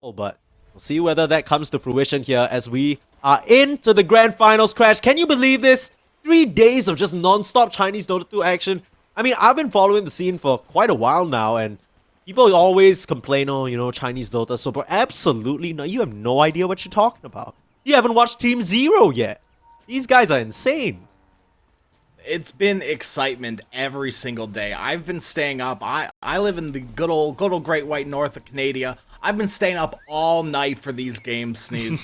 but we'll see whether that comes to fruition here as we are into the grand finals. Crash, can you believe this? 3 days of just non-stop Chinese Dota 2 action. I mean, I've been following the scene for quite a while now, and people always complain, oh, you know, Chinese Dota, so but absolutely no, you have no idea what you're talking about. You haven't watched Team Zero yet. These guys are insane. It's been excitement every single day. I've been staying up. I live in the good old Great White North of Canada. I've been staying up all night for these games, Sneeze.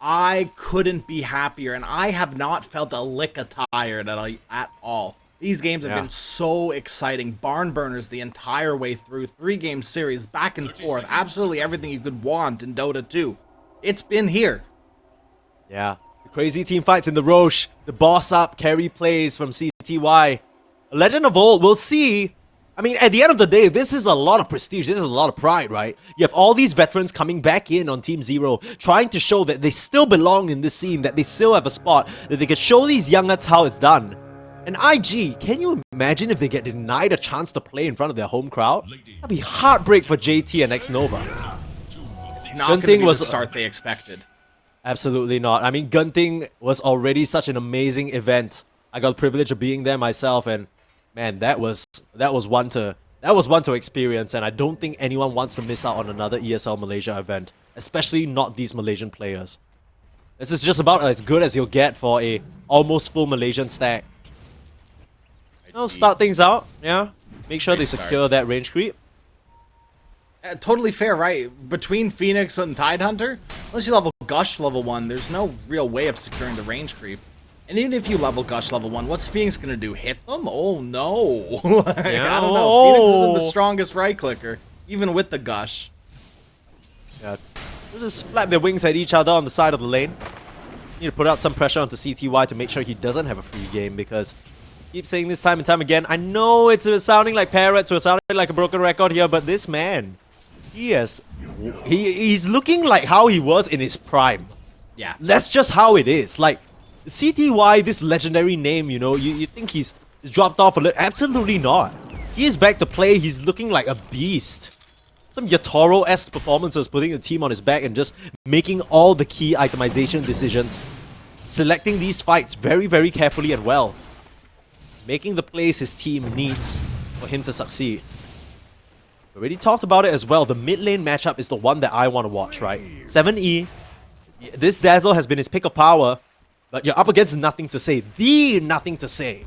I couldn't be happier, and I have not felt a lick of tired at all. These games have been so exciting. Barn burners the entire way through. 3-game series, back and forth. Absolutely everything you could want in Dota 2. It's been here. Yeah. The crazy team fights in the Roche. The boss up carry plays from CTY. A legend of old. We'll see. I mean, at the end of the day, this is a lot of prestige. This is a lot of pride, right? You have all these veterans coming back in on Team Zero, trying to show that they still belong in this scene, that they still have a spot, that they could show these young'uns how it's done. And IG, can you imagine if they get denied a chance to play in front of their home crowd? That'd be heartbreak for JT and X-Nova. It's not going to be the start they expected. Absolutely not. I mean, Gunting was already such an amazing event. I got the privilege of being there myself, and man, that was one to experience. And I don't think anyone wants to miss out on another ESL Malaysia event, especially not these Malaysian players. This is just about as good as you'll get for a almost full Malaysian stack. I'll start things out. Yeah, make sure they secure that range creep. Totally fair, right? Between Phoenix and Tidehunter, unless you level Gush level 1, there's no real way of securing the range creep. And even if you level Gush level 1, what's Phoenix gonna do? Hit them? Oh no! Like, I don't know. Phoenix isn't the strongest right clicker, even with the Gush. Yeah, they'll just flap their wings at each other on the side of the lane. Need to put out some pressure onto CTY to make sure he doesn't have a free game, because keep saying this time and time again. I know it's sounding like parrots, or sounding like a broken record here, but this man, he's looking like how he was in his prime. Yeah, that's just how it is. Like CTY, this legendary name, you know, you think he's dropped off a little. Absolutely not. He is back to play. He's looking like a beast. Some Yatoro-esque performances, putting the team on his back and just making all the key itemization decisions, selecting these fights very, very carefully and well, making the plays his team needs for him to succeed. We already talked about it as well. The mid lane matchup is the one that I want to watch, right? 7E. This Dazzle has been his pick of power, but you're up against nothing to say. The nothing to say.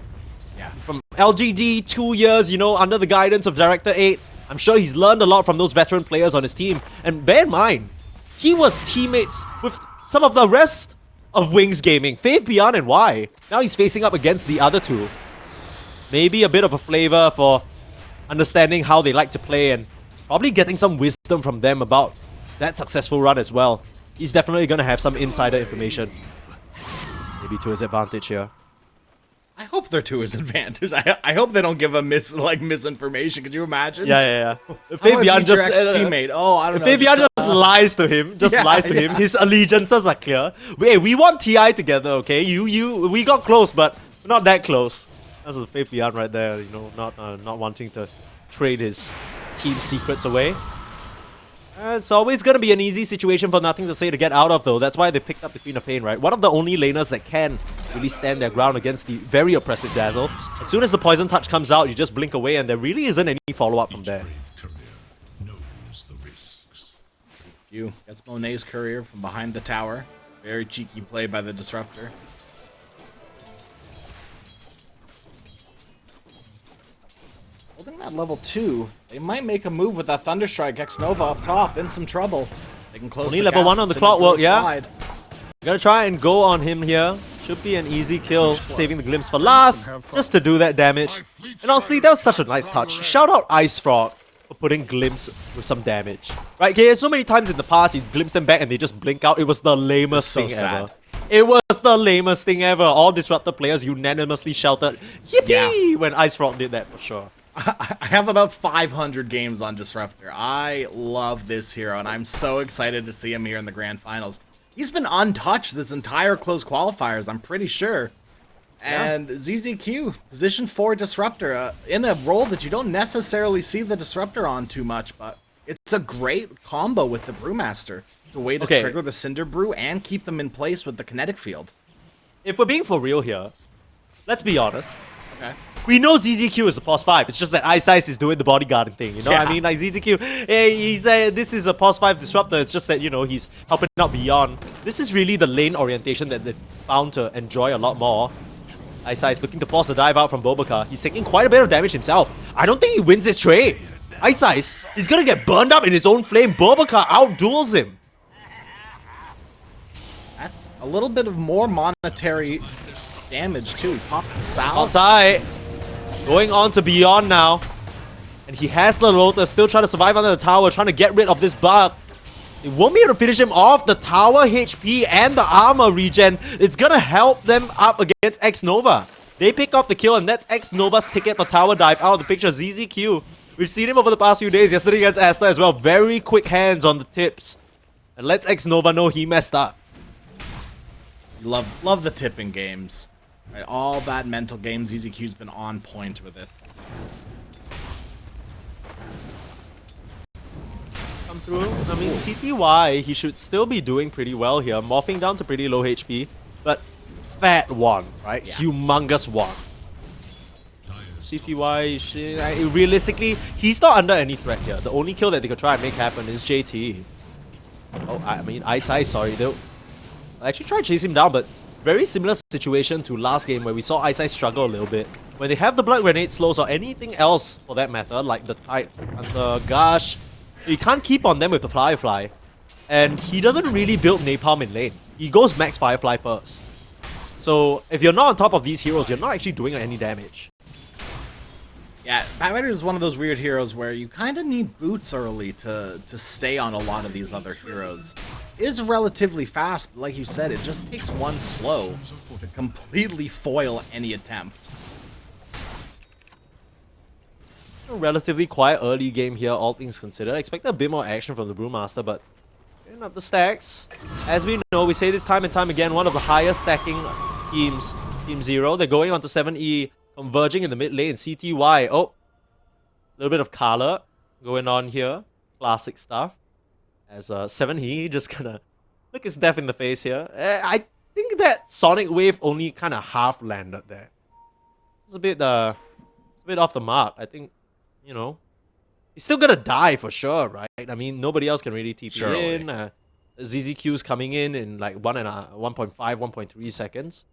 Yeah. From LGD, 2 years, you know, under the guidance of Director 8. I'm sure he's learned a lot from those veteran players on his team. And bear in mind, he was teammates with some of the rest of Wings Gaming. Faith Beyond and Y. Now he's facing up against the other two. Maybe a bit of a flavor for understanding how they like to play, and probably getting some wisdom from them about that successful run as well. He's definitely going to have some insider information. Maybe to his advantage here. I hope they're to his advantage. I hope they don't give him misinformation. Could you imagine? Yeah. Fabian just teammate. Oh, I don't know. Fabian just lies to him. Lies to him. His allegiances are clear. Hey, we want TI together, okay? We got close, but not that close. That's a Faith Beyond right there, you know, not wanting to trade his team secrets away. It's always going to be an easy situation for nothing to say to get out of, though. That's why they picked up the Queen of Pain, right? One of the only laners that can really stand their ground against the very oppressive Dazzle. As soon as the Poison Touch comes out, you just blink away, and there really isn't any follow-up from there. That's Monet's courier from behind the tower. Very cheeky play by the Disruptor. Holding that level 2, they might make a move with that Thunderstrike. X-Nova up top, in some trouble. They can close only level 1 on the clockwork, yeah. You gotta try and go on him here. Should be an easy kill, saving the Glimpse for last, just to do that damage. And honestly, that was such a nice touch. Shout out Ice Frog for putting Glimpse with some damage. Right, okay, so many times in the past, you glimpse them back and they just blink out. It was the lamest thing ever. It was the lamest thing ever. All Disruptor players unanimously shouted, yippee, when Ice Frog did that for sure. I have about 500 games on Disruptor. I love this hero, and I'm so excited to see him here in the Grand Finals. He's been untouched this entire close qualifiers, I'm pretty sure. And ZZQ, position 4 Disruptor, in a role that you don't necessarily see the Disruptor on too much, but It's a great combo with the Brewmaster. It's a way to trigger the Cinder Brew and keep them in place with the kinetic field. If we're being for real here, let's be honest. Okay. We know ZZQ is a pos 5. It's just that Ice is doing the bodyguarding thing, you know what I mean? Like ZZQ, this is a pos 5 disruptor. It's just that, you know, he's helping out beyond. This is really the lane orientation that they found to enjoy a lot more. Ice looking to force a dive out from Bobaka. He's taking quite a bit of damage himself. I don't think he wins this trade. Ice, he's gonna get burned up in his own flame. Bobaka outduels him. That's a little bit of more monetary damage too. Pop south. Outside. Going on to Beyond now. And he has the Lotus, still trying to survive under the tower, trying to get rid of this bug. It won't be able to finish him off. The tower HP and the armor regen, it's gonna help them up against X-Nova. They pick off the kill, and that's X-Nova's ticket for tower dive out of the picture. ZZQ, we've seen him over the past few days, yesterday against Asta as well. Very quick hands on the tips. And lets X-Nova know he messed up. Love the tipping games. Right, all that mental game, ZZQ's been on point with it. Come through. I mean, CTY, he should still be doing pretty well here. Morphing down to pretty low HP. But fat one, right? Yeah. Humongous one. CTY, realistically, he's not under any threat here. The only kill that they could try and make happen is JT. Oh, I mean, Ice, sorry. They'll actually try to chase him down, but very similar situation to last game where we saw Ice struggle a little bit. When they have the Blood Grenade slows or anything else for that matter, like the Tide and the Gush, you can't keep on them with the Firefly. And he doesn't really build Napalm in lane. He goes max Firefly first. So if you're not on top of these heroes, you're not actually doing any damage. Yeah, Batman is one of those weird heroes where you kind of need boots early to stay on a lot of these other heroes. It is relatively fast, but like you said, it just takes one slow to completely foil any attempt. A relatively quiet early game here, all things considered. I expect a bit more action from the Brewmaster, but getting up the stacks. As we know, we say this time and time again, one of the highest stacking teams, Team 0. They're going on to 7E, converging in the mid lane. CTY, oh, a little bit of color going on here. Classic stuff. As 7E just gonna look his death in the face here. I think that Sonic Wave only kind of half landed there. It's a bit off the mark. I think, you know, he's still gonna die for sure, right? I mean, nobody else can really TP in. ZZQ's coming in like 1.5, 1.3 seconds.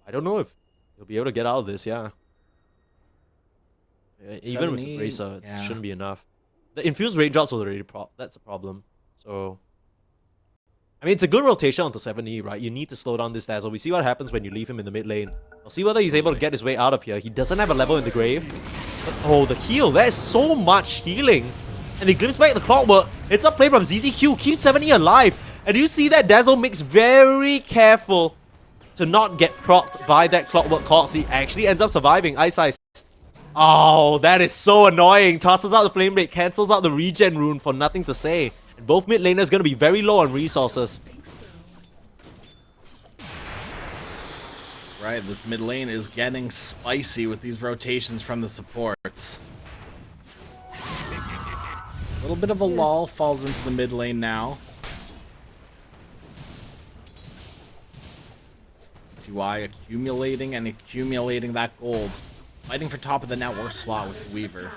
I don't know if he'll be able to get out of this, yeah. Even with the Bracer, it shouldn't be enough. The infused raindrops was already that's a problem. So, I mean, it's a good rotation onto 7E, right? You need to slow down this Dazzle. We see what happens when you leave him in the mid lane. We'll see whether he's able to get his way out of here. He doesn't have a level in the grave. But, oh, the heal. That is so much healing. And he glimpses back the clockwork. It's a play from ZZQ. Keeps 7E alive. And you see that Dazzle makes very careful to not get procced by that clockwork cox. He actually ends up surviving. Ice. Oh, that is so annoying. Tosses out the flame rate, cancels out the regen rune for nothing to say. And both mid laners going to be very low on resources. Right, this mid lane is getting spicy with these rotations from the supports. A little bit of a lull falls into the mid lane now. TY accumulating and accumulating that gold. Fighting for top of the network slot with the Weaver.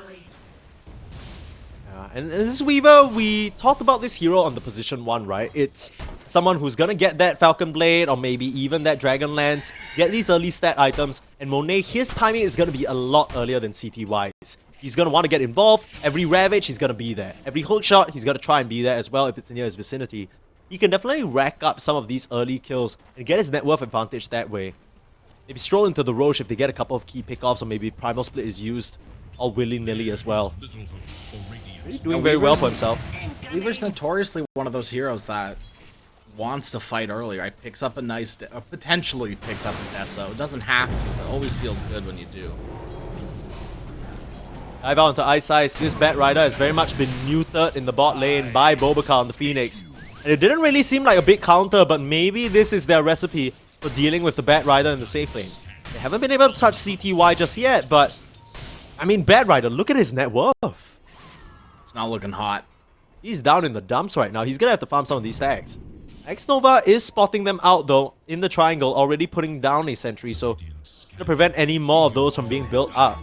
Yeah, and this Weaver, we talked about this hero on the position 1, right? It's someone who's gonna get that Falcon Blade or maybe even that Dragon Lance, get these early stat items, and Monet, his timing is gonna be a lot earlier than CTY's. He's gonna want to get involved. Every Ravage, he's gonna be there. Every hook shot, he's gonna try and be there as well if it's near his vicinity. He can definitely rack up some of these early kills and get his net worth advantage that way. Maybe stroll into the Roche if they get a couple of key pickoffs, or maybe Primal Split is used all willy-nilly as well. He's doing very well for himself. Weaver's notoriously one of those heroes that wants to fight early, right? Picks up a nice, potentially picks up a Deso. It doesn't have to, but it always feels good when you do. Dive out onto Ice. This Bat Rider has very much been neutered in the bot lane by Bobaka on the Phoenix. And it didn't really seem like a big counter, but maybe this is their recipe for dealing with the Bat Rider in the safe lane. They haven't been able to touch CTY just yet, but I mean, Bat Rider, look at his net worth. not looking hot. He's down in the dumps right now. He's gonna have to farm some of these stacks. X-Nova is spotting them out though, in the triangle, already putting down a sentry, so to prevent any more of those from being built up.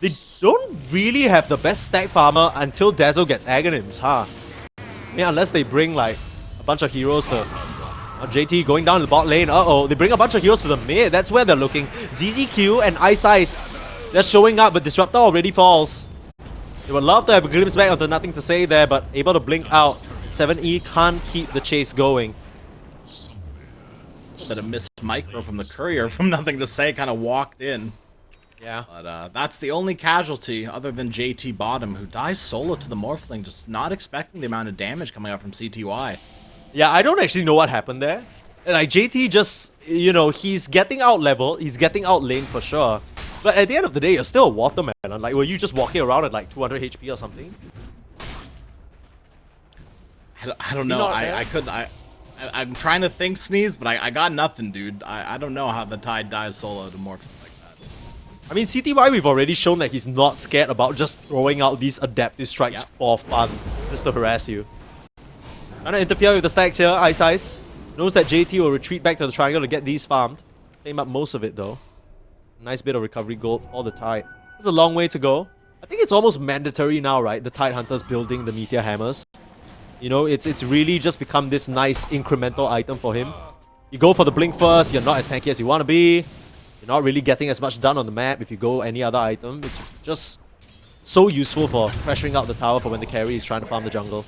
They don't really have the best stack farmer until Dazzle gets Aghanims, huh? Yeah, unless they bring like a bunch of heroes to... JT going down to the bot lane. Uh-oh, they bring a bunch of heroes to the mid. That's where they're looking. ZZQ and Ice Ice, they're showing up, but Disruptor already falls. They would love to have a glimpse back onto Nothing to Say there, but able to blink out. 7E can't keep the chase going. Bit of missed micro from the courier from Nothing to Say, kind of walked in. Yeah. But that's the only casualty other than JT Bottom, who dies solo to the Morphling, just not expecting the amount of damage coming out from CTY. Yeah, I don't actually know what happened there. Like, JT just, you know, he's getting out level, he's getting out lane for sure. But at the end of the day, you're still a waterman. Like, were you just walking around at like 200 HP or something? I don't know. I'm trying to think, Sneeze, but I got nothing, dude. I don't know how the Tide dies solo to Morphling like that. I mean, CTY, we've already shown that he's not scared about just throwing out these adaptive strikes for fun, just to harass you. Trying to interfere with the stacks here, Ice Ice. Knows that JT will retreat back to the triangle to get these farmed. Claim up most of it though. Nice bit of recovery gold for the Tide. There's a long way to go. I think it's almost mandatory now, right? The Tide Hunters building the Meteor Hammers. You know, it's really just become this nice incremental item for him. You go for the blink first, you're not as tanky as you want to be. You're not really getting as much done on the map if you go any other item. It's just so useful for pressuring out the tower for when the carry is trying to farm the jungle.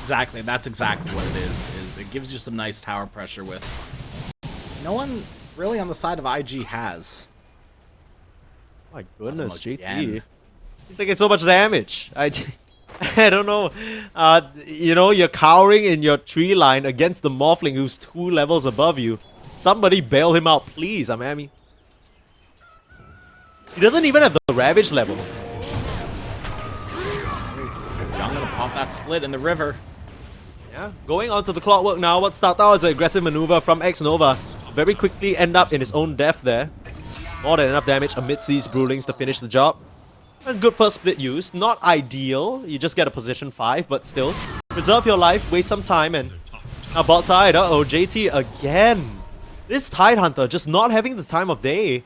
Exactly, that's exactly what it is it gives you some nice tower pressure with no one really on the side of IG has. My goodness, JT. He's taking so much damage. I don't know. You know, you're cowering in your tree line against the Morphling who's 2 levels above you. Somebody bail him out, please. I mean, he doesn't even have the Ravage level. I'm gonna pop that split in the river. Yeah, going on to the clockwork now. What started out as an aggressive maneuver from X-Nova very quickly end up in his own death there. More than enough damage amidst these Brewlings to finish the job. And good first split use. Not ideal. You just get a position 5, but still. Preserve your life, waste some time, and now bot side. Uh-oh, JT again. This Tide Hunter just not having the time of day.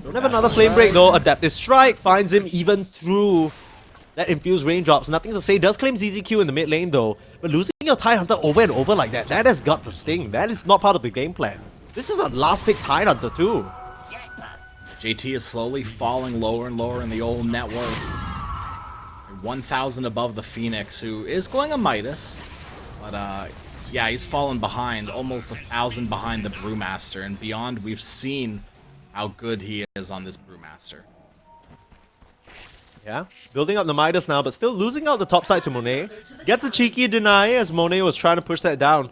Don't have another flame break though. Adaptive Strike finds him even through that infused raindrops. Nothing to Say does claim ZZQ in the mid lane though. But losing your Tide Hunter over and over like that, that has got to sting. That is not part of the game plan. This is a last pick Tide Hunter too. JT is slowly falling lower and lower in the old net worth. 1,000 above the Phoenix, who is going a Midas. But yeah, he's fallen behind, almost 1,000 behind the Brewmaster. And beyond, we've seen how good he is on this Brewmaster. Yeah, building up the Midas now, but still losing out the top side to Monet. Gets a cheeky deny as Monet was trying to push that down.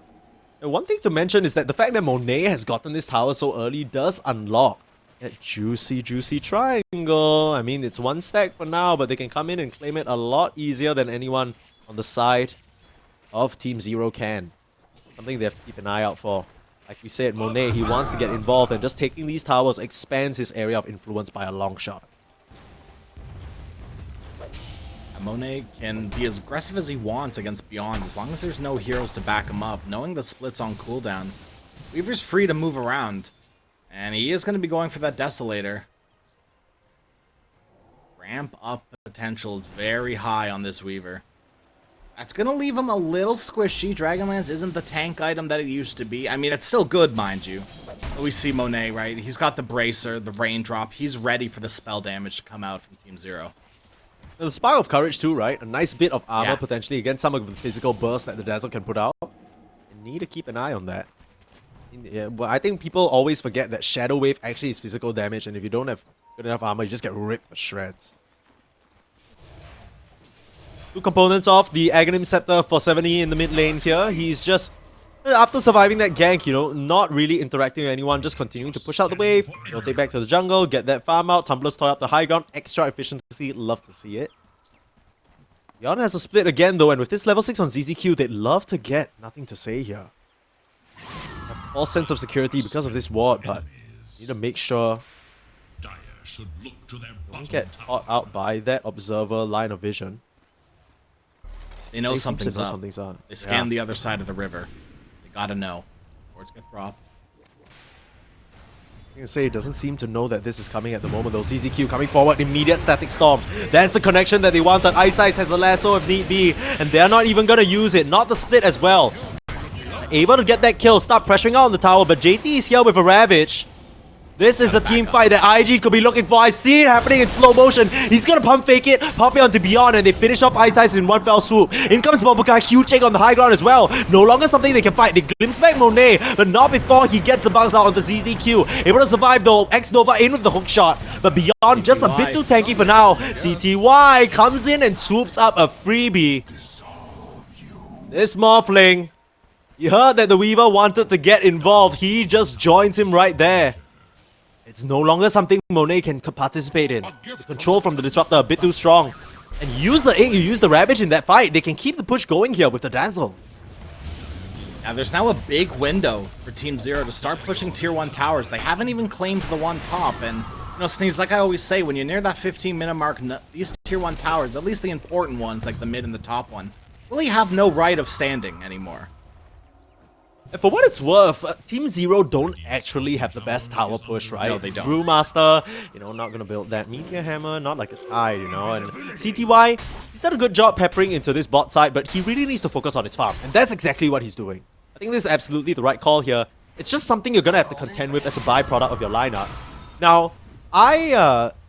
And one thing to mention is that the fact that Monet has gotten this tower so early does unlock that juicy triangle. I mean, it's 1 stack for now, but they can come in and claim it a lot easier than anyone on the side of Team Zero can. Something they have to keep an eye out for. Like we said, Monet, he wants to get involved, and just taking these towers expands his area of influence by a long shot. Monet can be as aggressive as he wants against Beyond as long as there's no heroes to back him up. Knowing the split's on cooldown, Weaver's free to move around. And he is going to be going for that Desolator. Ramp up potential is very high on this Weaver. That's going to leave him a little squishy. Dragonlance isn't the tank item that it used to be. I mean, it's still good, mind you. But we see Monet, right? He's got the Bracer, the Raindrop. He's ready for the spell damage to come out from Team Zero. The Spark of Courage too, right? A nice bit of armor potentially against some of the physical bursts that the Dazzle can put out. You need to keep an eye on that. Yeah, but I think people always forget that Shadow Wave actually is physical damage, and if you don't have good enough armor, you just get ripped to shreds. 2 components off the Aghanim Scepter for 70 in the mid lane here. He's just, after surviving that gank, you know, not really interacting with anyone, just continuing to push out the wave. He'll take back to the jungle, get that farm out, Tumbler's Toy up the high ground, extra efficiency, love to see it. Beyond has a split again though, and with this level 6 on ZZQ, they'd love to get Nothing to Say here. Have a false sense of security because of this ward, but need to make sure don't get caught out by that Observer line of vision. They know something's up. Something's up. They scan the other side of the river. They gotta know. Wards get dropped. I can say it doesn't seem to know that this is coming at the moment though. ZZQ coming forward, immediate static storm. That's the connection that they wanted. Ice has the lasso if need be, and they're not even gonna use it. Not the split as well. Able to get that kill, start pressuring out on the tower, but JT is here with a Ravage. This is the team fight that IG could be looking for. I see it happening in slow motion. He's gonna pump fake it, pop it onto Beyond, and they finish off Ice in one fell swoop. In comes Bobuka, huge take on the high ground as well. No longer something they can fight. They glimpse back Monet, but not before he gets the bugs out onto ZZQ. Able to survive though. X-Nova in with the hook shot, but Beyond just a bit too tanky for now. CTY comes in and swoops up a freebie. This Morphling, you heard that the Weaver wanted to get involved. He just joins him right there. It's no longer something Monet can participate in. The control from the Disruptor a bit too strong. And you use the Ravage in that fight. They can keep the push going here with the Dazzle. Now there's now a big window for Team Zero to start pushing Tier 1 towers. They haven't even claimed the one top. And, you know, Sneeze, like I always say, when you're near that 15-minute mark, these Tier 1 towers, at least the important ones, like the mid and the top one, really have no right of standing anymore. And for what it's worth, Team Zero don't actually have the best tower push, right? No, they don't. Brewmaster, you know, not gonna build that Meteor Hammer, not like a Tide, you know. And CTY, he's done a good job peppering into this bot side, but he really needs to focus on his farm. And that's exactly what he's doing. I think this is absolutely the right call here. It's just something you're gonna have to contend with as a byproduct of your lineup. Now,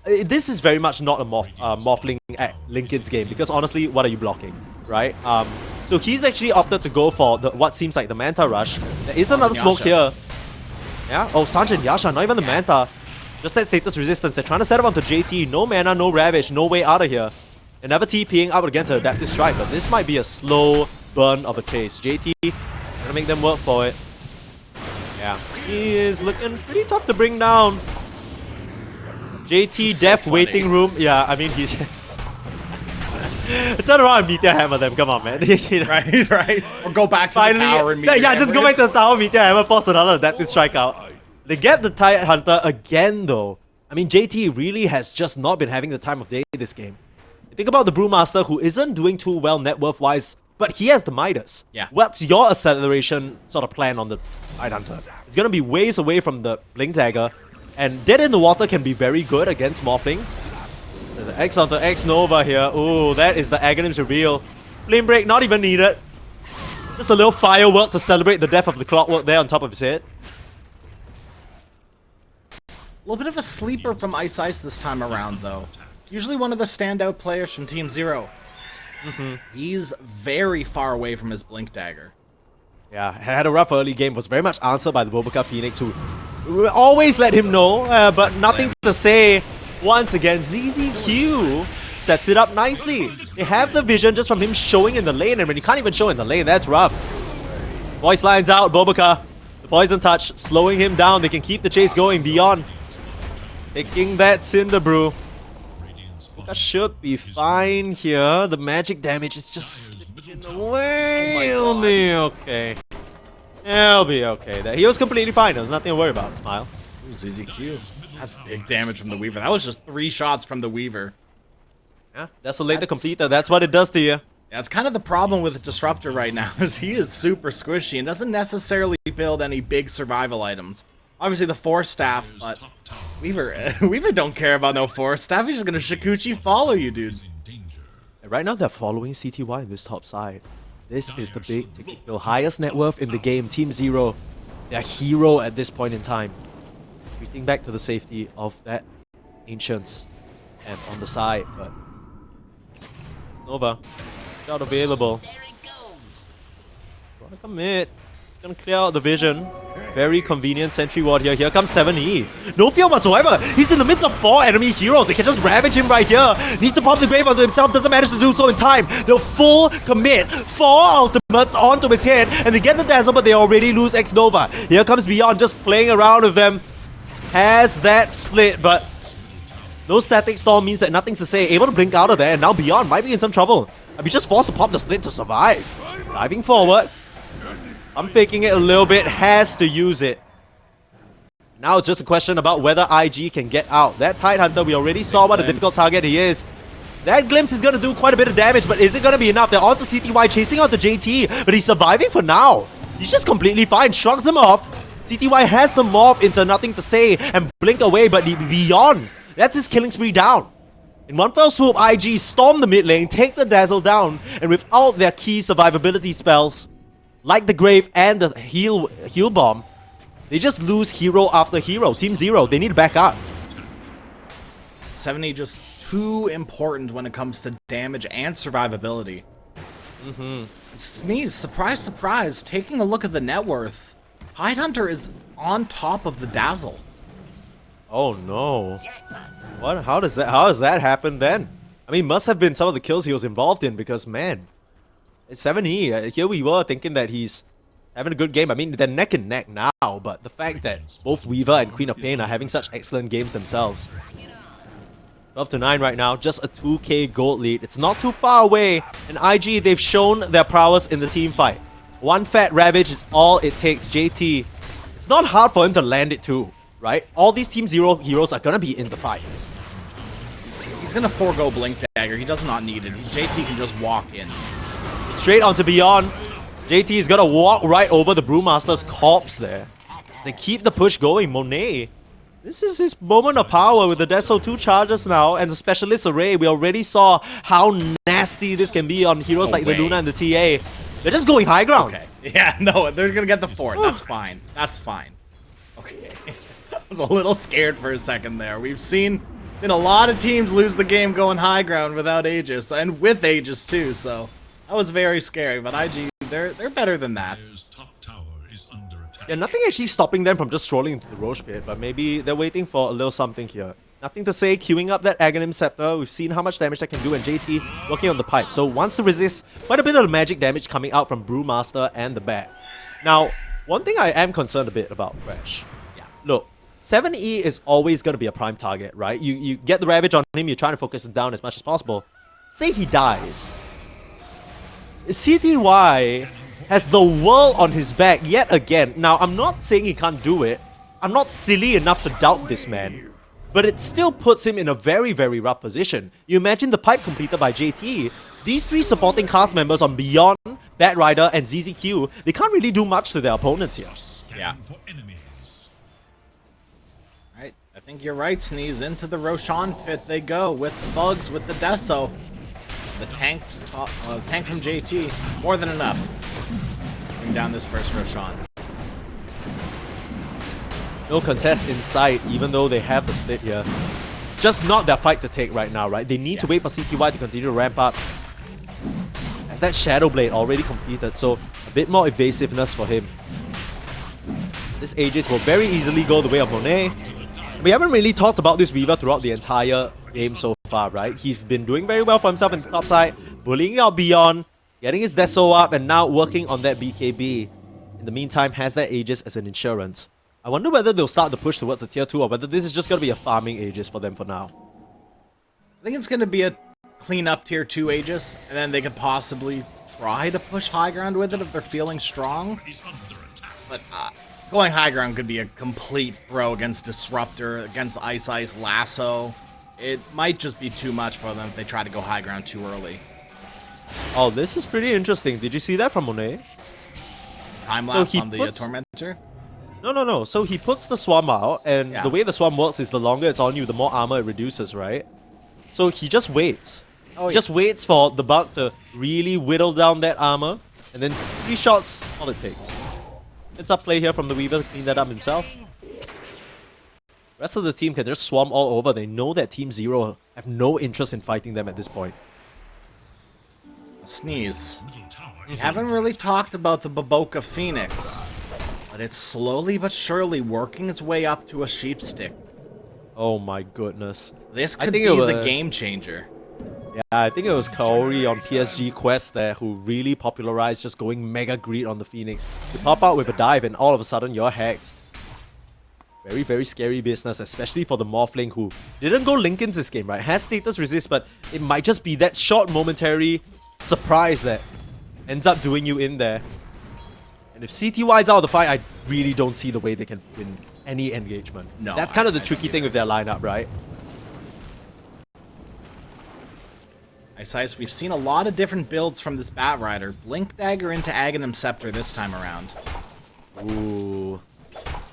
this is very much not a Morphling at Lincoln's game, because honestly, what are you blocking, right? So he's actually opted to go for what seems like the Manta Rush. There is another smoke here. Yeah. Oh, Sanj and Yasha, not even the Manta. Just that status resistance. They're trying to set up onto JT. No mana, no Ravage, no way out of here. They're never TPing out against an Adaptive Strike, but this might be a slow burn of a chase. JT, gonna make them work for it. Yeah. He is looking pretty tough to bring down. JT, so Def, funny. waiting room. Yeah, I mean, he's... Turn around and Meteor Hammer them, come on, man. You know? Right. Or go back to the tower and Meteor yeah, just go back to the tower, Meteor Hammer, force another Adaptive Strike out. They get the Tide Hunter again, though. I mean, JT really has just not been having the time of day this game. Think about the Brewmaster, who isn't doing too well net worth-wise, but he has the Midas. Yeah. What's your acceleration sort of plan on the Tide Hunter? It's gonna be ways away from the Blink Dagger, and Dead in the Water can be very good against Morphling. There's an X onto X Nova here. Ooh, that is the Aghanim's reveal. Flame Break, not even needed. Just a little firework to celebrate the death of the Clockwork there on top of his head. A little bit of a sleeper from Ice this time around, though. Usually one of the standout players from Team Zero. He's very far away from his Blink Dagger. Yeah, had a rough early game. Was very much answered by the Bobuka Phoenix, who always let him know, but nothing to say. Once again, ZZQ sets it up nicely. They have the vision just from him showing in the lane, and when you can't even show in the lane, that's rough. Voice lines out, Bobuka. The Poison Touch slowing him down. They can keep the chase going. Beyond taking that Cinder Brew. That should be fine here. The magic damage is just slipping away. It'll be okay. It'll be okay. There. He was completely fine. There was nothing to worry about. Smile. Ooh, ZZQ. That's big damage from the Weaver. That was just 3 shots from the Weaver. Yeah, Desolate the Completer. That's what it does to you. Yeah, it's kind of the problem with Disruptor right now, is he is super squishy and doesn't necessarily build any big survival items. Obviously the Force Staff, but Weaver don't care about no Force Staff. He's just gonna Shikuchi follow you, dude. Right now they're following CTY in this top side. This is the big ticket kill. Highest net worth in the game. Team Zero. They're hero at this point in time. Retreating back to the safety of that Ancients and on the side, but it's Nova. Not available. Wanna commit. It's gonna clear out the vision. Very convenient sentry ward here. Here comes 7E. No fear whatsoever. He's in the midst of 4 enemy heroes. They can just ravage him right here. Needs to pop the grave onto himself. Doesn't manage to do so in time. They'll full commit 4 ultimates onto his head. And they get the dazzle, but they already lose X Nova. Here comes Beyond just playing around with them. Has that split, but no static storm means that nothing's to say. Able to blink out of there, and now Beyond might be in some trouble. I'll be just forced to pop the split to survive. Diving forward. I'm faking it a little bit, has to use it. Now it's just a question about whether IG can get out. That Tide Hunter, we already saw what a difficult target he is. That glimpse is gonna do quite a bit of damage, but is it gonna be enough? They're on to CTY, chasing out the JT, but he's surviving for now. He's just completely fine, shrugs them off. CTY has the morph into nothing to say and blink away, but beyond. That's his killing spree down. In one fell swoop, IG storm the mid lane, take the Dazzle down, and without their key survivability spells, like the Grave and the heal bomb, they just lose hero after hero. Team Zero, they need to back up. 70 just too important when it comes to damage and survivability. Sneeze, surprise, surprise, taking a look at the net worth, Tidehunter is on top of the Dazzle. Oh no. What? How has that happened then? I mean, must have been some of the kills he was involved in because, man, it's 7E. Here we were thinking that he's having a good game. I mean, they're neck and neck now, but the fact that both Weaver and Queen of Pain are having such excellent games themselves. 12-9 right now, just a 2k gold lead. It's not too far away, and IG, they've shown their prowess in the team fight. One fat Ravage is all it takes. JT, it's not hard for him to land it too, right? All these Team Zero heroes are gonna be in the fight. He's gonna forego Blink Dagger. He does not need it. JT can just walk in. Straight onto Beyond. JT is gonna walk right over the Brewmaster's corpse there. They keep the push going. Monet, this is his moment of power with the Deso 2 charges now and the Specialist Array. We already saw how nasty this can be on heroes like the Luna and the TA. They're just going high ground. Okay. Yeah, no, they're gonna get the fort. That's fine. That's fine. Okay. I was a little scared for a second there. We've seen a lot of teams lose the game going high ground without Aegis, and with Aegis too, so that was very scary. But IG, they're better than that. Yeah, nothing actually stopping them from just strolling into the Roche pit, but maybe they're waiting for a little something here. Nothing to say, queuing up that Aghanim Scepter. We've seen how much damage that can do, and JT working on the pipe. So wants to resist quite a bit of the magic damage coming out from Brewmaster and the bat. Now, one thing I am concerned a bit about, Crash. Yeah. Look, 7E is always going to be a prime target, right? You get the Ravage on him, you're trying to focus him down as much as possible. Say he dies. CTY has the world on his back yet again. Now, I'm not saying he can't do it. I'm not silly enough to doubt this man. But it still puts him in a very, very rough position. You imagine the pipe completed by JT. These three supporting cast members on Beyond, Bat Rider, and ZZQ, they can't really do much to their opponents here. Yeah. Right, I think you're right, Sneeze. Into the Roshan pit they go with the bugs, with the Deso. The tank from JT, more than enough. Bring down this first Roshan. No contest in sight, even though they have the split here. It's just not their fight to take right now, right? They need to wait for CTY to continue to ramp up. As that Shadow Blade already completed, so a bit more evasiveness for him. This Aegis will very easily go the way of Monet. We haven't really talked about this Weaver throughout the entire game so far, right? He's been doing very well for himself in the top side, bullying out Beyond, getting his Deso up, and now working on that BKB. In the meantime, has that Aegis as an insurance. I wonder whether they'll start the push towards the tier 2 or whether this is just going to be a farming Aegis for them for now. I think it's going to be a clean up tier 2 Aegis, and then they could possibly try to push high ground with it if they're feeling strong. But going high ground could be a complete throw against Disruptor, against Ice Ice, Lasso. It might just be too much for them if they try to go high ground too early. Oh, this is pretty interesting. Did you see that from Monet? Time lapse on the Tormentor? No. So he puts the Swarm out, and the way the Swarm works is the longer it's on you, the more armor it reduces, right? So he just waits. Just waits for the bug to really whittle down that armor, and then 3 shots, all it takes. It's up play here from the Weaver to clean that up himself. Rest of the team can just swarm all over. They know that Team Zero have no interest in fighting them at this point. Sneeze. We haven't really talked about the Baboka Phoenix, but it's slowly but surely working its way up to a sheepstick. Oh my goodness. This could be the game changer. Yeah, I think it was Kaori on PSG Quest there who really popularized just going mega greed on the Phoenix. You pop out with a dive and all of a sudden you're hexed. Very, very scary business, especially for the Morphling who didn't go Linken's this game, right? Has status resist, but it might just be that short momentary surprise that ends up doing you in there. And if CTY's out of the fight, I really don't see the way they can win any engagement. No, that's kind of the tricky thing with their lineup, right? Ice, we've seen a lot of different builds from this Bat Rider. Blink Dagger into Aghanim Scepter this time around. Ooh.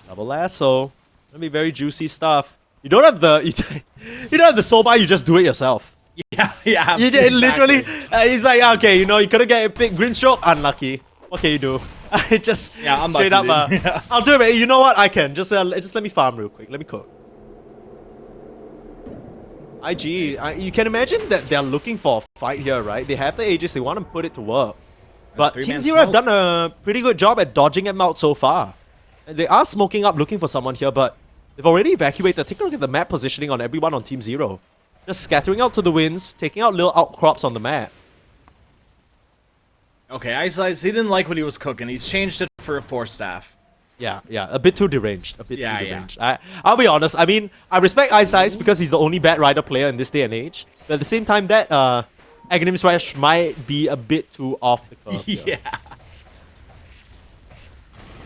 Double lasso. Gonna be very juicy stuff. You don't have the you don't have the soul bar, you just do it yourself. Yeah, yeah. You just, literally, he's like, okay, you know, you couldn't get a big green stroke, unlucky. What can you do? I just straight up. Yeah. I'll do it, man. You know what? I can just let me farm real quick. Let me cook. IG, you can imagine that they're looking for a fight here, right? They have the Aegis, they want to put it to work. But Team Zero have done a pretty good job at dodging them out so far. And they are smoking up looking for someone here, but they've already evacuated. Take a look at the map positioning on everyone on Team Zero. Just scattering out to the winds, taking out little outcrops on the map. Okay, Ice, he didn't like what he was cooking. He's changed it for a 4-staff. Yeah, a bit too deranged. A bit too Yeah. deranged. I'll be honest. I mean, I respect Ice because he's the only Bat Rider player in this day and age. But at the same time, that Aghanim Smash might be a bit too off the curve. Yeah.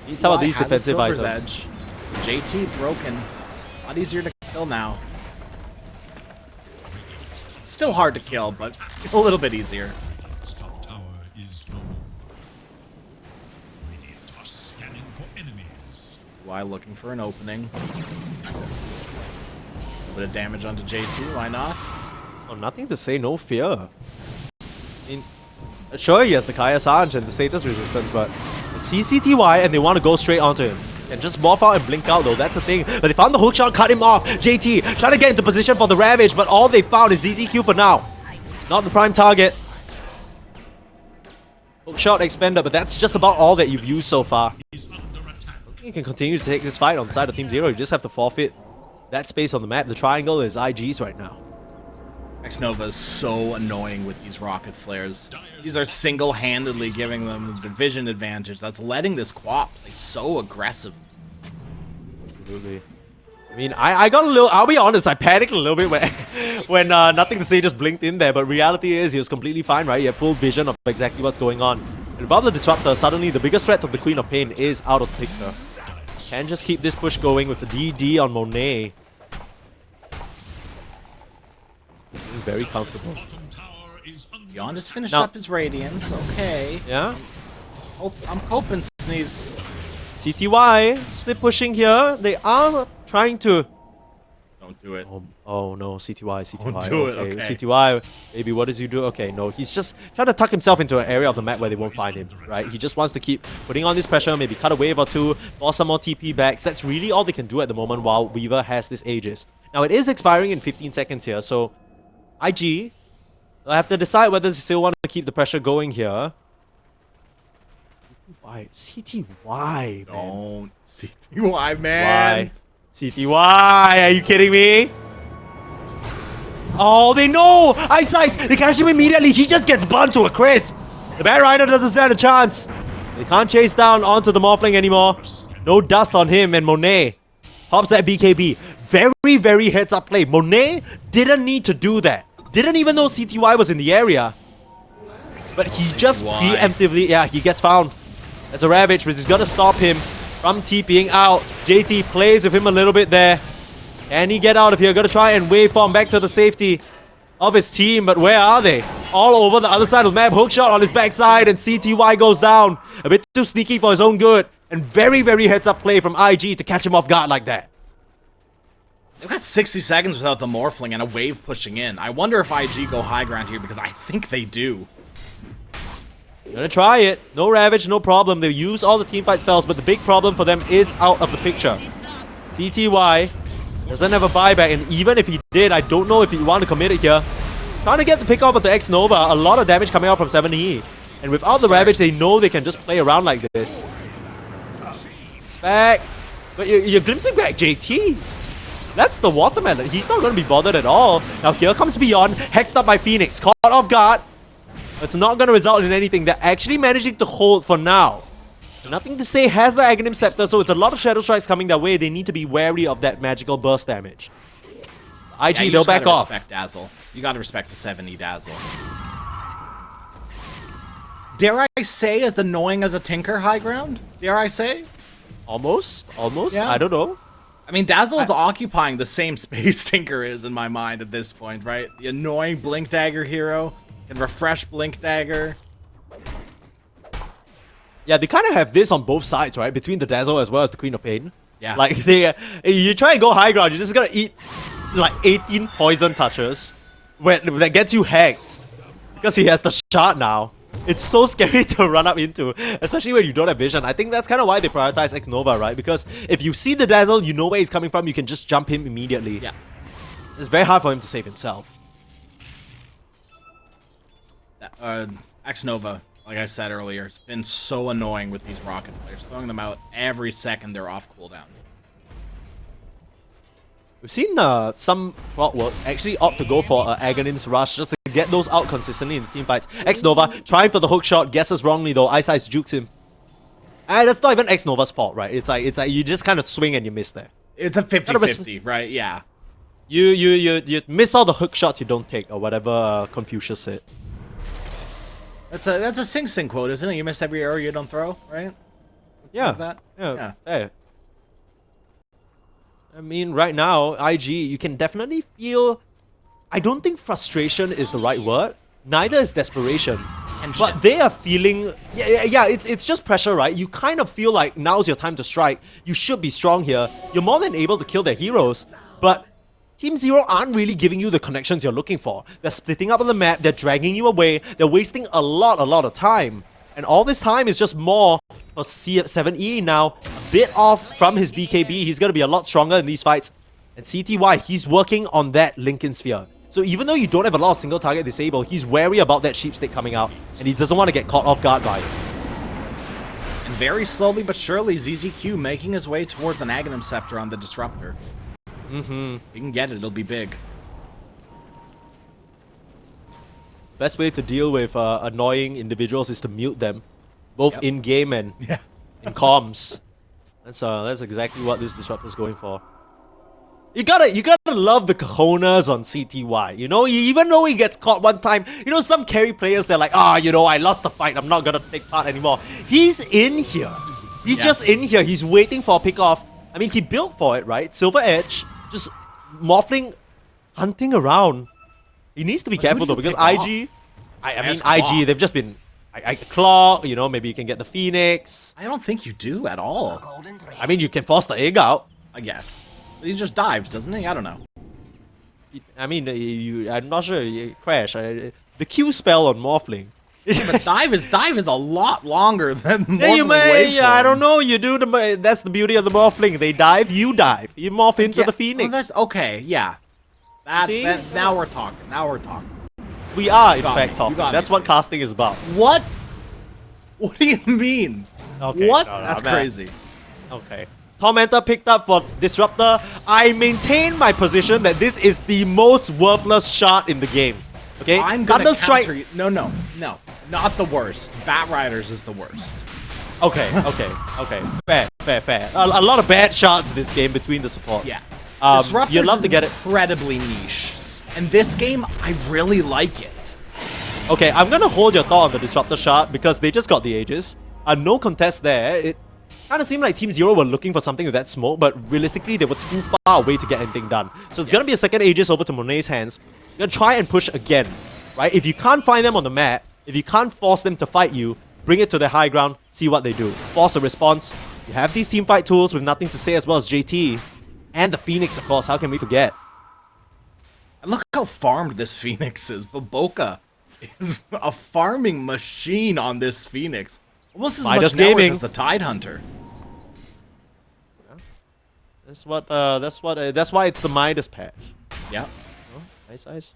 Need some of these Has a defensive Silver's items. Edge. JT broken. A lot easier to kill now. Still hard to kill, but a little bit easier. Top tower is no more. Radiant are scanning for enemies. Why looking for an opening? A bit of damage onto JT, why not? Oh, nothing to say, no fear. I mean, sure, he has the Kaya Sanj and the status resistance, but they see CTY and they want to go straight onto him. And just morph out and blink out though, that's the thing. But they found the hook shot, cut him off. JT trying to get into position for the Ravage, but all they found is ZZQ for now. Not the prime target. Hook shot expended, but that's just about all that you've used so far. I think you can continue to take this fight on the side of Team Zero. You just have to forfeit that space on the map. The triangle is IG's right now. X-Nova is so annoying with these rocket flares. These are single-handedly giving them the vision advantage. That's letting this Quap play so aggressive. Absolutely. I mean, I got a little, I'll be honest, I panicked a little bit when Nothing to Say just blinked in there, but reality is he was completely fine, right? He had full vision of exactly what's going on. And without the Disruptor, suddenly the biggest threat of the Queen of Pain is out of the picture. Can just keep this push going with the DD on Monet. Very comfortable. Beyond has finished up his Radiance, okay. Yeah? I'm coping, Sneeze. CTY, split pushing here. They are trying to... Don't do it. Oh no, CTY. Don't do it, okay. CTY, baby, what does he do? Okay, no, he's just trying to tuck himself into an area of the map where they won't find him, right? He just wants to keep putting on this pressure, maybe cut a wave or two, force some more TP backs. That's really all they can do at the moment while Weaver has this Aegis. Now, it is expiring in 15 seconds here, so IG, I have to decide whether they still want to keep the pressure going here. CTY, man. Don't. CTY, man. Why? CTY, are you kidding me? Oh, they know! Ice! They catch him immediately. He just gets burnt to a crisp. The Bat Rider doesn't stand a chance. They can't chase down onto the Morphling anymore. No dust on him, and Monet pops that BKB. Very, very heads-up play. Monet didn't need to do that. Didn't even know CTY was in the area. But he's just preemptively... Yeah, he gets found. There's a Ravage, but he's got to stop him from TPing out. JT plays with him a little bit there. Can he get out of here? Got to try and waveform back to the safety of his team. But where are they? All over the other side of the map. Hookshot on his backside, and CTY goes down. A bit too sneaky for his own good. And very, very heads-up play from IG to catch him off guard like that. They've got 60 seconds without the Morphling and a wave pushing in. I wonder if IG go high ground here, because I think they do. Gonna try it. No Ravage, no problem. They use all the teamfight spells, but the big problem for them is out of the picture. CTY doesn't have a buyback, and even if he did, I don't know if he'd want to commit it here. Trying to get the pick off of the X-Nova. A lot of damage coming out from 7E. And without the Ravage, they know they can just play around like this. It's back. But you're glimpsing back JT. That's the Watermelon. He's not going to be bothered at all. Now here comes Beyond, hexed up by Phoenix, caught off guard. It's not going to result in anything. They're actually managing to hold for now. Nothing to Say has the Aghanim Scepter, so it's a lot of Shadow Strikes coming their way. They need to be wary of that magical burst damage. IG, they'll back off. Respect Dazzle. You gotta respect the 7E Dazzle. Dare I say as annoying as a Tinker high ground? Dare I say? Almost? Yeah. I don't know. I mean, Dazzle's occupying the same space Tinker is in my mind at this point, right? The annoying Blink Dagger hero can refresh Blink Dagger. Yeah, they kind of have this on both sides, right? Between the Dazzle as well as the Queen of Pain. Yeah. Like, you try and go high ground, you're just gonna eat like 18 poison touches that gets you hexed. Because he has the shard now. It's so scary to run up into, especially when you don't have vision. I think that's kind of why they prioritize X-Nova, right? Because if you see the Dazzle, you know where he's coming from, you can just jump him immediately. Yeah. It's very hard for him to save himself. X-Nova, like I said earlier, it's been so annoying with these Rocket players. Throwing them out every second they're off cooldown. We've seen some Clockworks actually opt to go for an Aghanim's Rush just to get those out consistently in the team fights. X-Nova trying for the hook shot, guesses wrongly though. Ice Ice jukes him. And that's not even X-Nova's fault, right? It's like you just kind of swing and you miss there. It's a 50-50, right? Yeah. You miss all the hook shots you don't take, or whatever Confucius said. That's a Sing Sing quote, isn't it? You miss every arrow you don't throw, right? Yeah. Like that? Yeah. Hey. I mean, right now, IG, you can definitely feel... I don't think frustration is the right word. Neither is desperation. But they are feeling... Yeah, it's just pressure, right? You kind of feel like now's your time to strike. You should be strong here. You're more than able to kill their heroes. But Team Zero aren't really giving you the connections you're looking for. They're splitting up on the map, they're dragging you away, they're wasting a lot of time. And all this time is just more for C7E now. A bit off from his BKB. He's going to be a lot stronger in these fights. And CTY, he's working on that Lincoln Sphere. So even though you don't have a lot of single target disable, he's wary about that sheep stick coming out. And he doesn't want to get caught off guard by it. And very slowly but surely, ZZQ making his way towards an Aghanim Scepter on the Disruptor. Mm-hmm. You can get it, it'll be big. Best way to deal with annoying individuals is to mute them, both in-game and in comms. That's exactly what this Disruptor is going for. You gotta love the cojones on CTY. You know, even though he gets caught one time, you know, some carry players, they're like, you know, I lost the fight, I'm not gonna take part anymore. He's in here. He's just in here. He's waiting for a pick-off. I mean, he built for it, right? Silver Edge, just morphling, hunting around. He needs to be careful though, because IG... I mean, IG, they've just been... Claw, you know, maybe you can get the Phoenix. I don't think you do at all. I mean, you can force the egg out. I guess. But he just dives, doesn't he? I don't know. I mean, I'm not sure. Crash. The Q spell on Morphling. But dive is a lot longer than Morphling Yeah, you may. waveform. I don't know. You do the. That's the beauty of the Morphling. They dive, you dive. You morph into the Phoenix. Oh, that's okay. Yeah. Now we're talking. Now we're talking. We are, in got fact, me. talking. You got That's me, what Steve. casting is about. What? What do you mean? Okay, What? no, That's man. crazy. Okay. Tormentor picked up for Disruptor. I maintain my position that this is the most worthless shot in the game. Okay? I'm gonna Thunderstrike. counter you. No. Not the worst. Bat Riders is the worst. Okay. Fair. A lot of bad shots this game between the supports. Yeah. Disruptors you love to get it. Incredibly niche. And this game, I really like it. Okay, I'm gonna hold your thought on the Disruptor shot because they just got the Aegis. No contest there. It kind of seemed like Team Zero were looking for something with that smoke, but realistically, they were too far away to get anything done. So it's gonna be a second Aegis over to Monet's hands. You're gonna try and push again, right? If you can't find them on the map, if you can't force them to fight you, bring it to the high ground, see what they do. Force a response. You have these teamfight tools with nothing to say as well as JT. And the Phoenix, of course, how can we forget? And look how farmed this Phoenix is. Baboka is a farming machine on this Phoenix. Almost as much net worth as the Tide Hunter. That's why it's the Midas patch. Yeah. Oh, nice.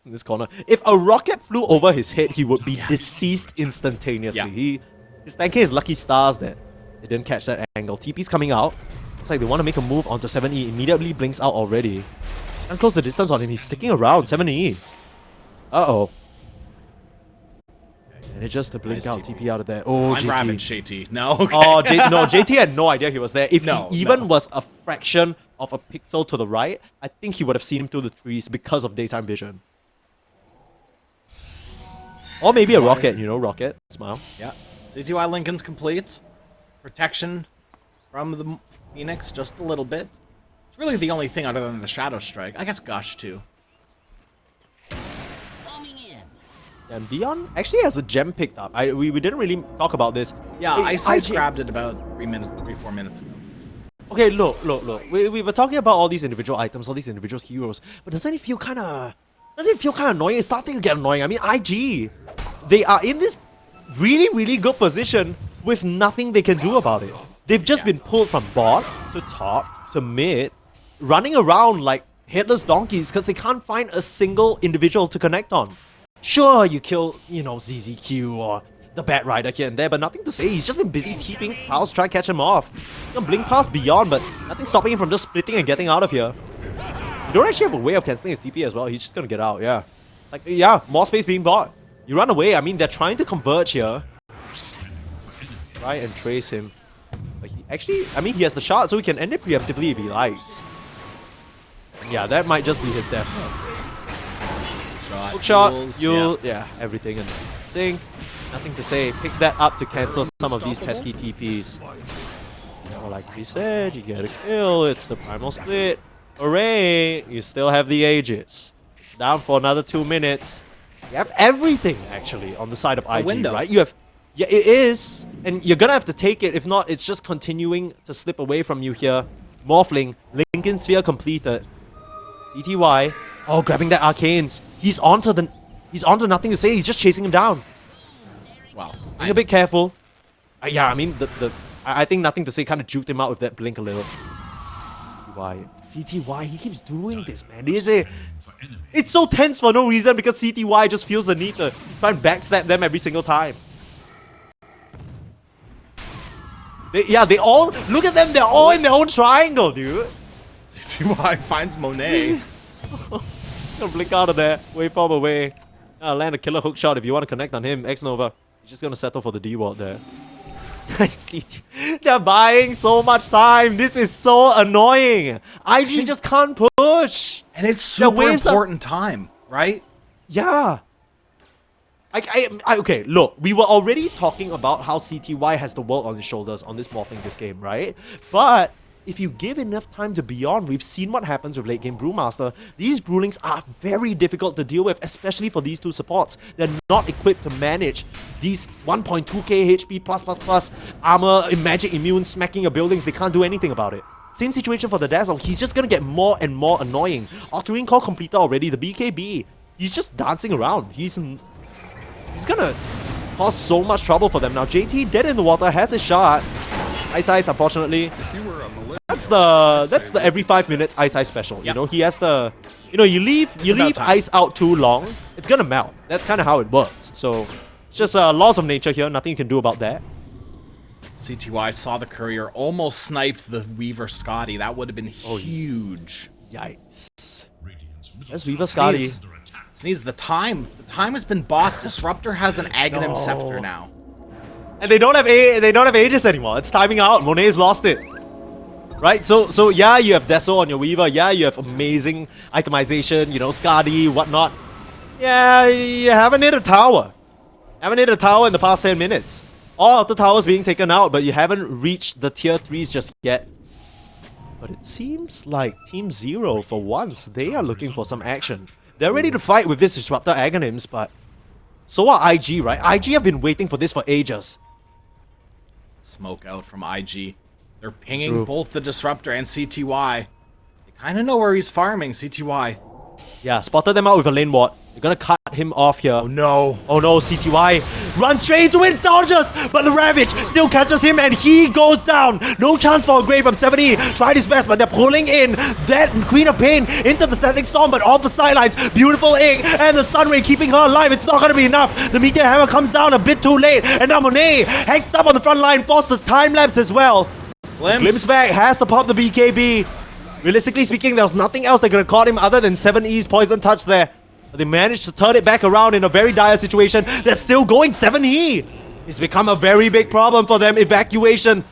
In this corner. If a rocket flew over his head, he would be deceased instantaneously. Yeah. He's thanking his lucky stars that they didn't catch that angle. TP's coming out. Looks like they want to make a move onto 7E. Immediately blinks out already. And close the distance on him. He's sticking around. 7E. Uh-oh. And it just to blink out TP out of there. Oh, I'm JT. Ravage JT. No, okay. Oh, no, JT had no idea he was there. If No, he even no. was a fraction of a pixel to the right, I think he would have seen him through the trees because of daytime vision. Or maybe a rocket, you know, rocket. Smile. Yeah. CTY Lincoln's complete. Protection from the Phoenix, just a little bit. It's really the only thing other than the Shadow Strike. I guess Gush too. And Dion actually has a gem picked up. We didn't really talk about this. Yeah, Hey, Ice IG grabbed it about 3-4 minutes ago. Okay, look. We were talking about all these individual items, all these individual heroes, but doesn't it feel kind of annoying? It's starting to get annoying. I mean, IG, they are in this really good position with nothing they can do about it. They've just been pulled from bot to top to mid, running around like headless donkeys because they can't find a single individual to connect on. Sure, you kill, ZZQ or the Bat Rider here and there, but nothing to say. He's just been busy TPing. Powell's trying to catch him off. You can blink past Beyond, but nothing stopping him from just splitting and getting out of here. You don't actually have a way of cancelling his TP as well. He's just gonna get out, yeah. Like, yeah, more space being bought. You run away. I mean, they're trying to converge here. Try and trace him. But he actually, I mean, he has the shot, so he can end it preemptively if he likes. Yeah, that might just be his death. Hook shot, yeah, everything and sync. Nothing to say. Pick that up to cancel some of these pesky TPs. Like we said, you get a kill. It's the primal split. Hooray! You still have the Aegis. It's down for another 2 minutes. You have everything actually on the side of IG, right? You have, yeah, it is, and you're gonna have to take it. If not, it's just continuing to slip away from you here. Morphling, Lincoln Sphere completed. CTY, oh, grabbing that arcanes. He's onto nothing to say. He's just chasing him down. Wow. Being a bit careful. Yeah, I mean, I think nothing to say kind of juked him out with that blink a little. CTY, he keeps doing this, man. It's so tense for no reason because CTY just feels the need to try and backstab them every single time. They all, look at them, they're all in their own triangle, dude. CTY finds Monet. Gonna blink out of there, waveform away. Land a killer hook shot if you want to connect on him. X-Nova, he's just gonna settle for the D-Ward there. They're buying so much time. This is so annoying. IG just can't push. And it's super important time, right? Yeah. Okay, look, we were already talking about how CTY has the world on his shoulders on this morphing this game, right? But if you give enough time to Beyond, we've seen what happens with late game Brewmaster. These Brewlings are very difficult to deal with, especially for these two supports. They're not equipped to manage these 1.2k HP plus armor, magic immune, smacking your buildings. They can't do anything about it. Same situation for the Dazzle. He's just gonna get more and more annoying. Altering Call completed already. The BKB, he's just dancing around. He's gonna cause so much trouble for them. Now JT dead in the water, has a shot. Ice, unfortunately. That's the every 5 minutes Ice special. Yep. You know, he has the, you leave Ice out too long, it's gonna melt. That's kind of how it works. So it's just laws of nature here. Nothing you can do about that. CTY saw the courier, almost sniped the Weaver Scotty. That would have been huge. Yikes. There's Weaver Scotty. Sneeze, the time has been bought. Disruptor has an Aghanim Scepter now. And they don't have Aegis anymore. It's timing out. Monet's lost it. Right? So yeah, you have Deso on your Weaver. Yeah, you have amazing itemization, Skadi, whatnot. Yeah, you haven't hit a tower. Haven't hit a tower in the past 10 minutes. All of the towers being taken out, but you haven't reached the tier 3s just yet. But it seems like Team Zero, for once, they are looking for some action. They're ready to fight with this Disruptor Aghanims, but so are IG, right? IG have been waiting for this for ages. Smoke out from IG. They're pinging both the Disruptor and CTY. They kind of know where he's farming, CTY. Yeah, spotted them out with a lane ward. They're gonna cut him off here. Oh no. Oh no, CTY runs straight into it, dodges, but the Ravage still catches him and he goes down. No chance for a grave from 70. Tried his best, but they're pulling in that Queen of Pain into the Setting Storm, but off the sidelines. Beautiful Egg and the Sunray keeping her alive. It's not gonna be enough. The Meteor Hammer comes down a bit too late, and now Monet hangs up on the front line, forced the time lapse as well. Glimpse back, has to pop the BKB. Realistically speaking, there was nothing else that could have caught him other than 7E's Poison Touch there. But they managed to turn it back around in a very dire situation. They're still going 7E. It's become a very big problem for them. Evacuation.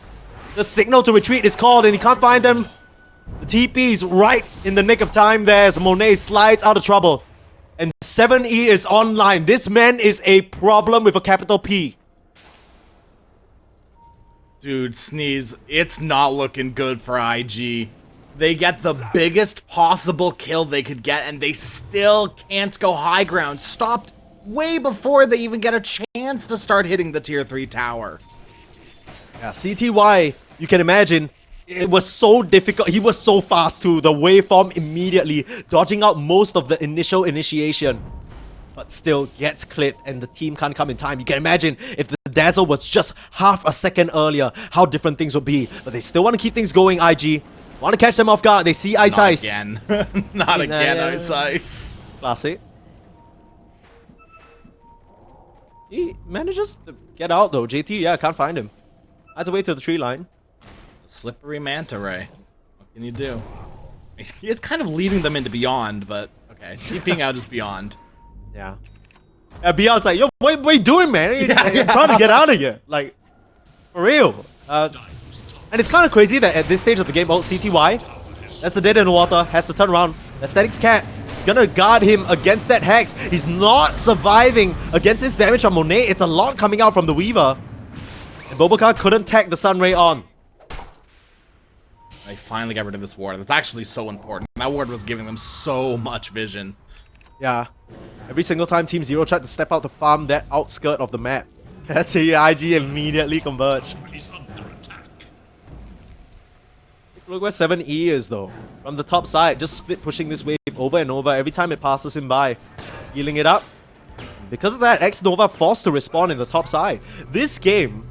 The signal to retreat is called and he can't find them. The TP's right in the nick of time there as Monet slides out of trouble. And 7E is online. This man is a problem with a capital P. Dude, Sneeze, it's not looking good for IG. They get the biggest possible kill they could get, and they still can't go high ground. Stopped way before they even get a chance to start hitting the tier 3 tower. Yeah, CTY, you can imagine, it was so difficult. He was so fast too. The waveform immediately dodging out most of the initial initiation. But still gets clipped and the team can't come in time. You can imagine if the dazzle was just half a second earlier, how different things would be. But they still want to keep things going, IG. Want to catch them off guard. They see Ice Ice. Again. Not again, Ice Ice. Classic. He manages to get out though. JT, yeah, can't find him. Had to wait till the tree line. Slippery Manta Ray. What can you do? He is kind of leading them into Beyond, but okay. TPing out is Beyond. Yeah. Beyond's like, yo, what are you doing, man? You're trying to get out of here. Like, for real. And it's kind of crazy that at this stage of the game, CTY, that's the dead in the water, has to turn around. The Static's Cat is gonna guard him against that Hex. He's not surviving against this damage from Monet. It's a lot coming out from the Weaver. And Bobokar couldn't tag the Sunray on. They finally got rid of this ward. That's actually so important. That ward was giving them so much vision. Yeah. Every single time Team Zero tried to step out to farm that outskirt of the map, that's how IG immediately converge. Is under attack. Look where 7E is though. From the top side, just split pushing this wave over and over every time it passes him by. Healing it up. Because of that, X-Nova forced to respawn in the top side. This game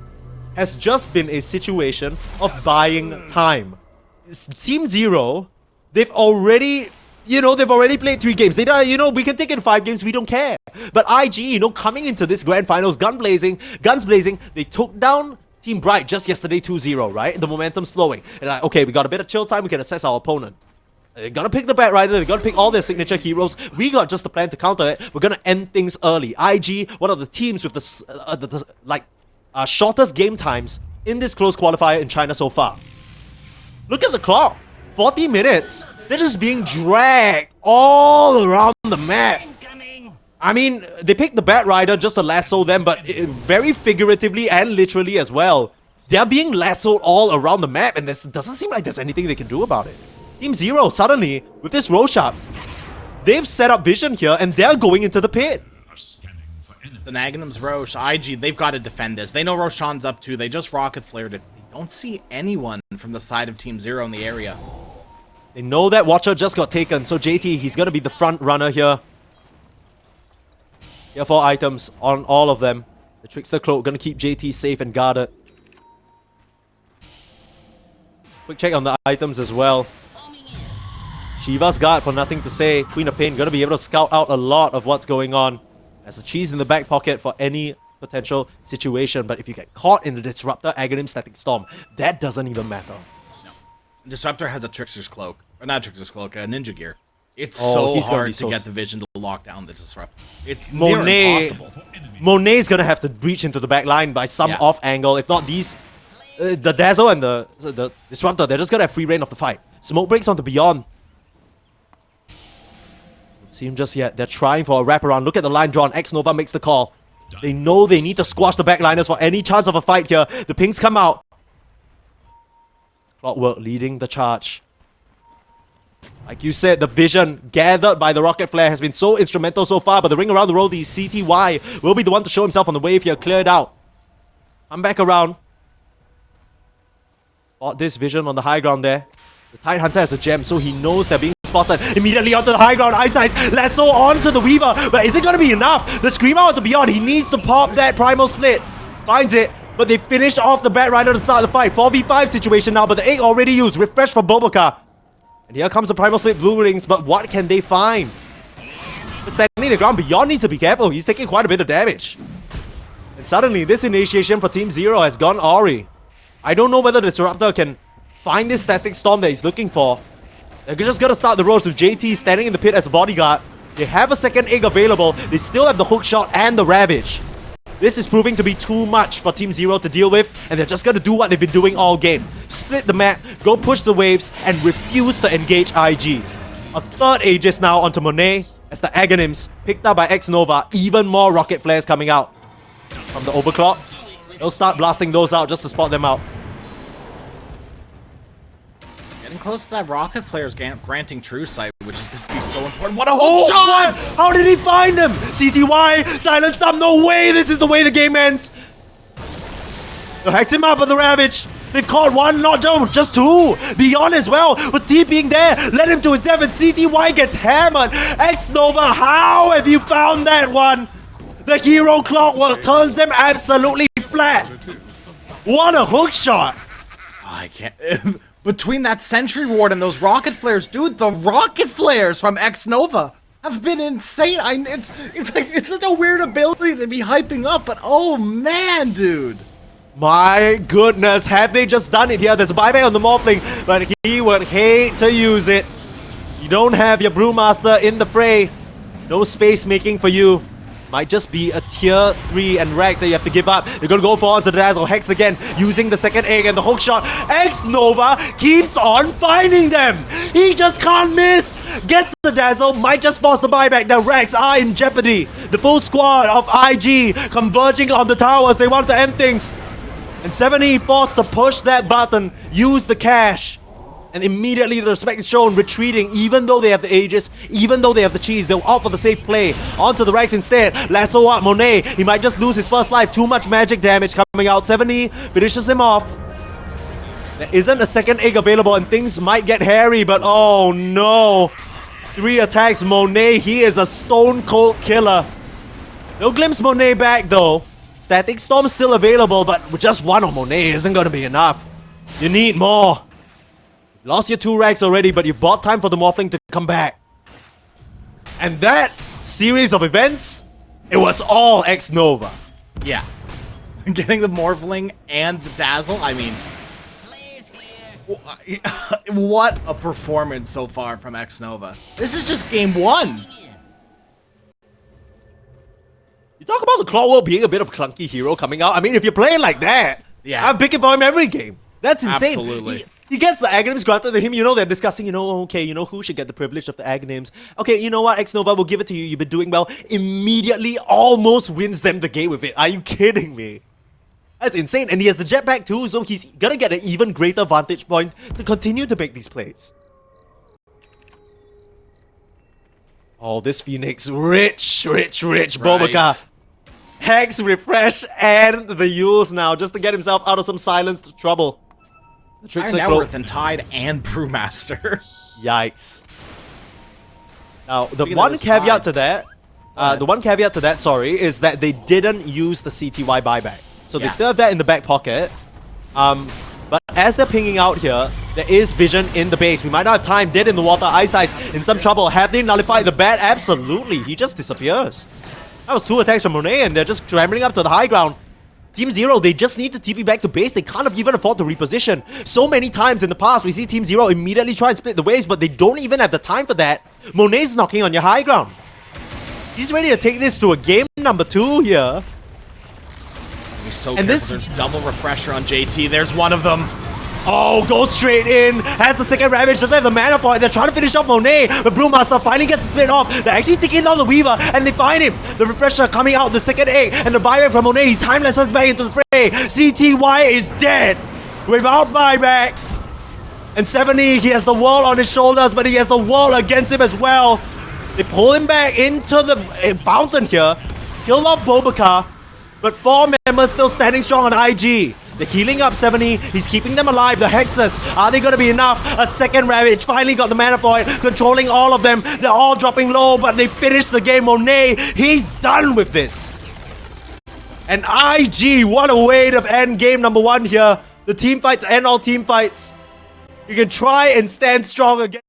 has just been a situation of buying time. Team Zero, they've already, they've already played 3 games. They don't, we can take it in 5 games, we don't care. But IG, coming into this grand finals, guns blazing, they took down Team Bright just yesterday 2-0, right? The momentum's flowing. And like, okay, we got a bit of chill time, we can assess our opponent. They're gonna pick the Bat Rider, they're gonna pick all their signature heroes. We got just the plan to counter it. We're gonna end things early. IG, one of the teams with the shortest game times in this close qualifier in China so far. Look at the clock. 40 minutes. They're just being dragged all around the map. I mean, they picked the Bat Rider just to lasso them, but very figuratively and literally as well. They're being lassoed all around the map, and it doesn't seem like there's anything they can do about it. Team Zero, suddenly, with this Rosharp, they've set up vision here, and they're going into the pit. Scanning for enemy. The Aghanim's Roche, IG, they've got to defend this. They know Roshan's up too. They just rocket flared it. They don't see anyone from the side of Team Zero in the area. They know that Watcher just got taken, so JT, he's gonna be the front runner here. Here 4 items on all of them. The Trickster Cloak gonna keep JT safe and guarded. Quick check on the items as well. Shiva's guard for nothing to say. Queen of Pain gonna be able to scout out a lot of what's going on. As a cheese in the back pocket for any potential situation. But if you get caught in the Disruptor, Aghanim, Static Storm, that doesn't even matter. No. Disruptor has a Trickster's Cloak. Or not Trickster's Cloak, a Ninja Gear. It's Oh, so he's gonna hard be to so get the vision to lock down the Disruptor. It's near Monet, impossible. Monet's gonna have to breach into the back line by some Yeah. off angle. If not, these, the Dazzle and the Disruptor, they're just gonna have free reign of the fight. Smoke breaks onto Beyond. Don't see him just yet. They're trying for a wraparound. Look at the line drawn. X-Nova makes the call. They know they need to squash the backliners for any chance of a fight here. The pings come out. Clockwork leading the charge. Like you said, the vision gathered by the Rocket Flare has been so instrumental so far, but the ring around the road, the CTY, will be the one to show himself on the wave here. Clear it out. Come back around. Spot this vision on the high ground there. The Tide Hunter has a gem, so he knows they're being spotted. Immediately onto the high ground. Ice lasso onto the Weaver, but is it going to be enough? The Screamer onto Beyond. He needs to pop that Primal Split. Finds it, but they finish off the Bat Rider to start the fight. 4v5 situation now, but the egg already used. Refresh for Bobokar. And here comes the Primal Split Blue Rings, but what can they find? But standing the ground, Beyond needs to be careful. He's taking quite a bit of damage. And suddenly, this initiation for Team Zero has gone awry. I don't know whether the Disruptor can find this Static Storm that he's looking for. They're just gonna start the roast with JT standing in the pit as a bodyguard. They have a second egg available. They still have the hook shot and the Ravage. This is proving to be too much for Team Zero to deal with, and they're just gonna do what they've been doing all game. Split the map, go push the waves, and refuse to engage IG. A third Aegis now onto Monet, as the Aghanims, picked up by X-Nova. Even more rocket flares coming out from the overclock. They'll start blasting those out just to spot them out. Getting close to that rocket flare's granting true sight, which is going to be so important. What a Oh, hook shot! what? How did he find him? CTY, silence up, no way, this is the way the game ends. They'll hex him up with the Ravage. They've caught one, not just two. Beyond as well, with T being there, led him to his death, and CTY gets hammered. X-Nova, how have you found that one? The hero clockwork turns them absolutely flat. What a hook shot. I can't... Between that Sentry Ward and those rocket flares, dude, the rocket flares from X-Nova have been insane. It's like, it's such a weird ability to be hyping up, but oh man, dude. My goodness, have they just done it here? There's a buyback on the Morphling, but he would hate to use it. You don't have your Brewmaster in the fray. No space making for you. Might just be a tier 3 and Rex that you have to give up. They're gonna go for onto the Dazzle. Hex again, using the second egg and the hook shot. X-Nova keeps on finding them. He just can't miss. Gets the Dazzle, might just force the buyback. The Rex are in jeopardy. The full squad of IG converging on the towers. They want to end things. And 70 forced to push that button, use the cash. And immediately the respect is shown, retreating, even though they have the Aegis, even though they have the cheese, they'll opt for the safe play. Onto the Rex instead. Lasso up Monet. He might just lose his first life. Too much magic damage coming out. 70 finishes him off. There isn't a second egg available and things might get hairy, but oh no. 3 attacks Monet. He is a stone cold killer. They'll glimpse Monet back though. Static Storm still available, but just one of Monet isn't gonna be enough. You need more. Lost your 2 racks already, but you bought time for the Morphling to come back. And that series of events, it was all X-Nova. Yeah. Getting the Morphling and the Dazzle, I mean... What a performance so far from X-Nova. This is just game 1. You talk about the Clawwell being a bit of a clunky hero coming out. I mean, if you're playing like that, yeah, I'm picking for him every game. That's insane. Absolutely. He gets the Aghanims granted to him. You know, they're discussing, okay, who should get the privilege of the Aghanims. Okay, you know what, X-Nova, we'll give it to you. You've been doing well. Immediately almost wins them the game with it. Are you kidding me? That's insane. And he has the jetpack too, so he's gonna get an even greater vantage point to continue to make these plays. Oh, this Phoenix. Rich. Right. Bobaka. Hex, refresh, and the Yules now, just to get himself out of some silenced trouble. The tricks Iron Networth and Tide and Brewmaster. Yikes. Now, the one caveat to that, sorry, is that they didn't use the CTY buyback. So they still have that in the back pocket. But as they're pinging out here, there is vision in the base. We might not have time. Dead in the water. Ice in some trouble. Have they nullified the bat? Absolutely. He just disappears. That was 2 attacks from Monet, and they're just scrambling up to the high ground. Team Zero, they just need to TP back to base. They can't even afford to reposition. So many times in the past, we see Team Zero immediately try and split the waves, but they don't even have the time for that. Monet's knocking on your high ground. He's ready to take this to a game number 2 here. He's so careful. There's double refresher on JT. There's one of them. Oh, goes straight in. Has the second Ravage. Doesn't have the mana for it. They're trying to finish off Monet. But Brewmaster finally gets split off. They're actually taking down the Weaver. And they find him. The refresher coming out. The second egg. And the buyback from Monet. He timeless us back into the fray. CTY is dead. Without buyback. And 70, he has the wall on his shoulders. But he has the wall against him as well. They pull him back into the fountain here. Kill off Bobaka. But 4 members still standing strong on IG. They're healing up 70. He's keeping them alive. The Hexes, are they going to be enough? A second Ravage. Finally got the mana for it. Controlling all of them. They're all dropping low, but they finish the game. Monet, he's done with this. And IG, what a way to end game number 1 here. The team fights end all team fights. You can try and stand strong again.